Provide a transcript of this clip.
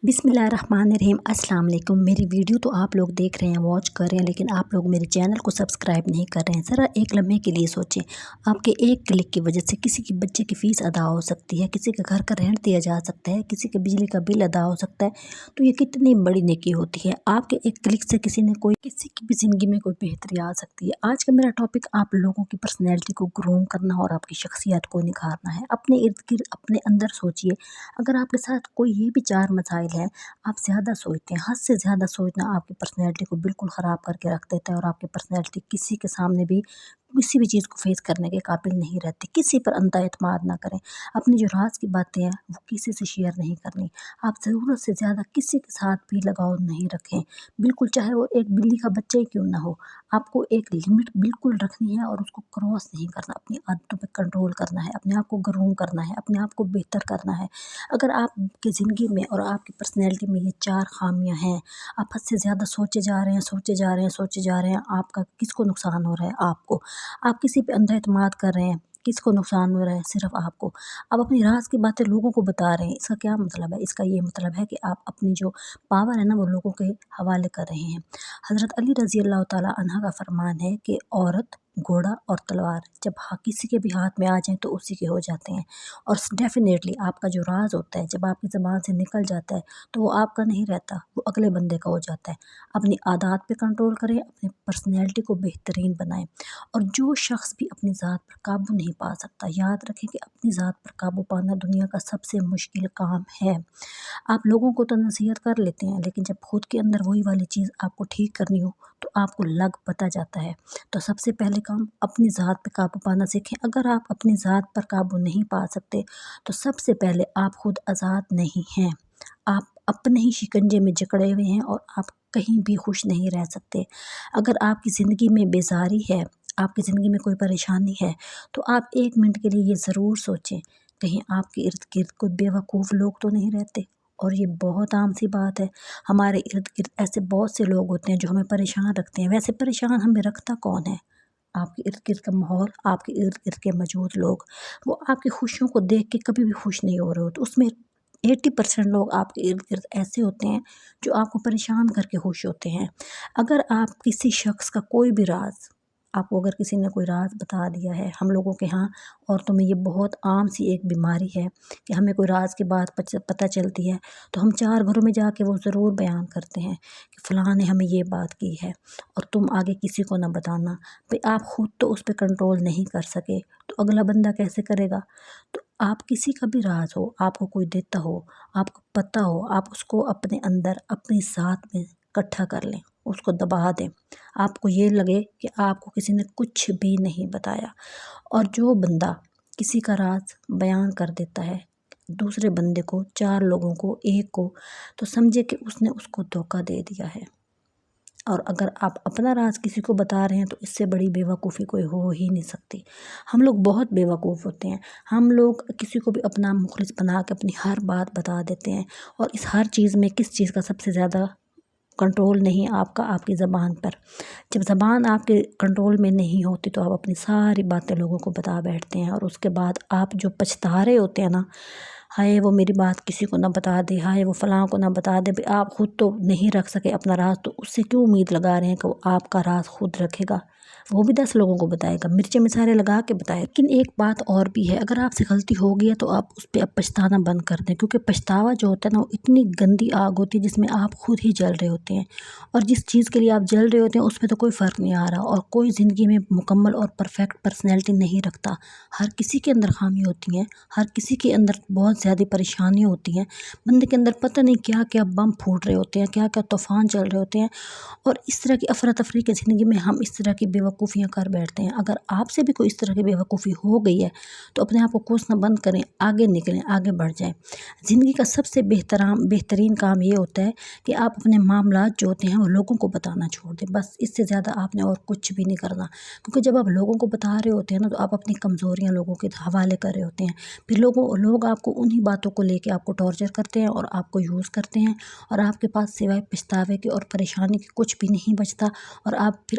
بسم اللہ الرحمن الرحیم۔ السلام علیکم۔ میری ویڈیو تو آپ لوگ دیکھ رہے ہیں، واچ کر رہے ہیں، لیکن آپ لوگ میرے چینل کو سبسکرائب نہیں کر رہے ہیں۔ ذرا ایک لمحے کے لیے سوچیں، آپ کے ایک کلک کی وجہ سے کسی کی بچے کی فیس ادا ہو سکتی ہے، کسی کے گھر کا رینٹ دیا جا سکتا ہے، کسی کے بجلی کا بل ادا ہو سکتا ہے۔ تو یہ کتنی بڑی نیکی ہوتی ہے۔ آپ کے ایک کلک سے کسی کی بھی زندگی میں کوئی بہتری آ سکتی ہے۔ آج کا میرا ٹاپک آپ لوگوں کی پرسنالٹی کو گروم کرنا اور آپ کی شخصیت کو نکھارنا ہے۔ اپنے ارد گرد اپنے اندر سوچئے، اگر آپ کے ساتھ کوئی یہ بھی 4 مسائل ہیں، آپ زیادہ سوچتے ہیں، حد سے زیادہ سوچنا آپ کی پرسنالٹی کو بالکل خراب کر کے رکھ دیتا ہے، اور آپ کی پرسنالٹی کسی کے سامنے بھی کسی بھی چیز کو فیس کرنے کے قابل نہیں رہتی۔ کسی پر اندھا اعتماد نہ کریں۔ اپنی جو راز کی باتیں ہیں وہ کسی سے شیئر نہیں کرنی۔ آپ ضرورت سے زیادہ کسی کے ساتھ بھی لگاؤ نہیں رکھیں، بالکل، چاہے وہ ایک بلی کا بچہ ہی کیوں نہ ہو۔ آپ کو ایک لمٹ بالکل رکھنی ہے اور اس کو کراس نہیں کرنا۔ اپنی عادتوں پہ کنٹرول کرنا ہے، اپنے آپ کو گروم کرنا ہے، اپنے آپ کو بہتر کرنا ہے۔ اگر آپ کی زندگی میں اور آپ کی پرسنالٹی میں یہ 4 خامیاں ہیں، آپ حد سے زیادہ سوچے جا رہے ہیں، آپ کا کس کو نقصان ہو رہا ہے؟ آپ کو۔ آپ کسی پہ اندھا اعتماد کر رہے ہیں، کس کو نقصان ہو رہا ہے؟ صرف آپ کو۔ آپ اپنی راز کی باتیں لوگوں کو بتا رہے ہیں، اس کا کیا مطلب ہے؟ اس کا یہ مطلب ہے کہ آپ اپنی جو پاور ہے نا وہ لوگوں کے حوالے کر رہے ہیں۔ حضرت علی رضی اللہ تعالیٰ عنہ کا فرمان ہے کہ عورت، گھوڑا اور تلوار جب کسی کے بھی ہاتھ میں آ جائیں تو اسی کے ہو جاتے ہیں، اور ڈیفینیٹلی آپ کا جو راز ہوتا ہے جب آپ کی زبان سے نکل جاتا ہے تو وہ آپ کا نہیں رہتا، وہ اگلے بندے کا ہو جاتا ہے۔ اپنی عادات پہ کنٹرول کریں، اپنی پرسنالٹی کو بہترین بنائیں، اور جو شخص بھی اپنی ذات پر قابو نہیں پا سکتا، یاد رکھیں کہ اپنی ذات پر قابو پانا دنیا کا سب سے مشکل کام ہے۔ آپ لوگوں کو تو نصیحت کر لیتے ہیں، لیکن جب خود کے اندر وہی والی چیز آپ کو ٹھیک کرنی ہو تو آپ کو لگ پتہ جاتا ہے۔ تو سب سے پہلے کام اپنی ذات پہ قابو پانا سیکھیں۔ اگر آپ اپنی ذات پر قابو نہیں پا سکتے تو سب سے پہلے آپ خود آزاد نہیں ہیں، آپ اپنے ہی شکنجے میں جکڑے ہوئے ہیں، اور آپ کہیں بھی خوش نہیں رہ سکتے۔ اگر آپ کی زندگی میں بیزاری ہے، آپ کی زندگی میں کوئی پریشانی ہے، تو آپ 1 منٹ کے لیے یہ ضرور سوچیں، کہیں آپ کے ارد گرد کوئی بیوقوف لوگ تو نہیں رہتے؟ اور یہ بہت عام سی بات ہے، ہمارے ارد گرد ایسے بہت سے لوگ ہوتے ہیں جو ہمیں پریشان رکھتے ہیں۔ ویسے پریشان ہمیں رکھتا کون ہے؟ آپ کے ارد گرد کا ماحول، آپ کے ارد گرد کے موجود لوگ۔ وہ آپ کی خوشیوں کو دیکھ کے کبھی بھی خوش نہیں ہو رہے ہوتے۔ اس میں 80% لوگ آپ کے ارد گرد ایسے ہوتے ہیں جو آپ کو پریشان کر کے خوش ہوتے ہیں۔ اگر آپ کسی شخص کا کوئی بھی راز، آپ کو اگر کسی نے کوئی راز بتا دیا ہے، ہم لوگوں کے ہاں عورتوں میں یہ بہت عام سی ایک بیماری ہے کہ ہمیں کوئی راز کی بات پتہ چلتی ہے تو ہم 4 گھروں میں جا کے وہ ضرور بیان کرتے ہیں کہ فلاں نے ہمیں یہ بات کی ہے اور تم آگے کسی کو نہ بتانا۔ بھئی آپ خود تو اس پہ کنٹرول نہیں کر سکے تو اگلا بندہ کیسے کرے گا؟ تو آپ کسی کا بھی راز ہو، آپ کو کوئی دیتا ہو، آپ کو پتہ ہو، آپ اس کو اپنے اندر اپنی ذات میں اکٹھا کر لیں، اس کو دبا دیں۔ آپ کو یہ لگے کہ آپ کو کسی نے کچھ بھی نہیں بتایا، اور جو بندہ کسی کا راز بیان کر دیتا ہے دوسرے بندے کو، 4 لوگوں کو، 1 کو، تو سمجھے کہ اس نے اس کو دھوکہ دے دیا ہے۔ اور اگر آپ اپنا راز کسی کو بتا رہے ہیں تو اس سے بڑی بیوقوفی کوئی ہو ہی نہیں سکتی۔ ہم لوگ بہت بیوقوف ہوتے ہیں، ہم لوگ کسی کو بھی اپنا مخلص بنا کے اپنی ہر بات بتا دیتے ہیں، اور اس ہر چیز میں کس چیز کا سب سے زیادہ کنٹرول نہیں آپ کا؟ آپ کی زبان پر۔ جب زبان آپ کے کنٹرول میں نہیں ہوتی تو آپ اپنی ساری باتیں لوگوں کو بتا بیٹھتے ہیں، اور اس کے بعد آپ جو پچھتا رہے ہوتے ہیں نا، ہائے وہ میری بات کسی کو نہ بتا دے، ہائے وہ فلاں کو نہ بتا دے۔ آپ خود تو نہیں رکھ سکے اپنا راز، تو اس سے کیوں امید لگا رہے ہیں کہ وہ آپ کا راز خود رکھے گا؟ وہ بھی 10 لوگوں کو بتائے گا، مرچیں مسالے لگا کے بتائے گا۔ لیکن ایک بات اور بھی ہے، اگر آپ سے غلطی ہو گئی ہے تو آپ اس پہ اب پچھتانا بند کر دیں، کیونکہ پچھتاوا جو ہوتا ہے نا وہ اتنی گندی آگ ہوتی ہے جس میں آپ خود ہی جل رہے ہوتے ہیں، اور جس چیز کے لیے آپ جل رہے ہوتے ہیں اس میں تو کوئی فرق نہیں آ رہا، اور کوئی زندگی میں مکمل اور پرفیکٹ پرسنالٹی نہیں رکھتا۔ ہر کسی کے اندر خامی ہوتی ہیں، ہر کسی کے اندر بہت زیادہ پریشانیاں ہوتی ہیں، بندے کے اندر پتہ نہیں کیا کیا بم پھوٹ رہے ہوتے ہیں، کیا کیا طوفان چل رہے ہوتے ہیں، اور اس طرح کی افراتفری کی زندگی میں ہم اس طرح کی بیوقوفیاں کر بیٹھتے ہیں۔ اگر آپ سے بھی کوئی اس طرح کی بیوقوفی ہو گئی ہے تو اپنے آپ کو کوسنا بند کریں، آگے نکلیں، آگے بڑھ جائیں۔ زندگی کا سب سے بہترین کام یہ ہوتا ہے کہ آپ اپنے معاملات جو ہوتے ہیں وہ لوگوں کو بتانا چھوڑ دیں، بس اس سے زیادہ آپ نے اور کچھ بھی نہیں کرنا، کیونکہ جب آپ لوگوں کو بتا رہے ہوتے ہیں نا تو آپ اپنی کمزوریاں لوگوں کے حوالے کر رہے ہوتے ہیں، پھر لوگ آپ کو انہی باتوں کو لے کے آپ کو ٹارچر کرتے ہیں اور آپ کو یوز کرتے ہیں، اور آپ کے پاس سوائے پچھتاوے کے اور پریشانی کے کچھ بھی نہیں بچتا، اور آپ پھر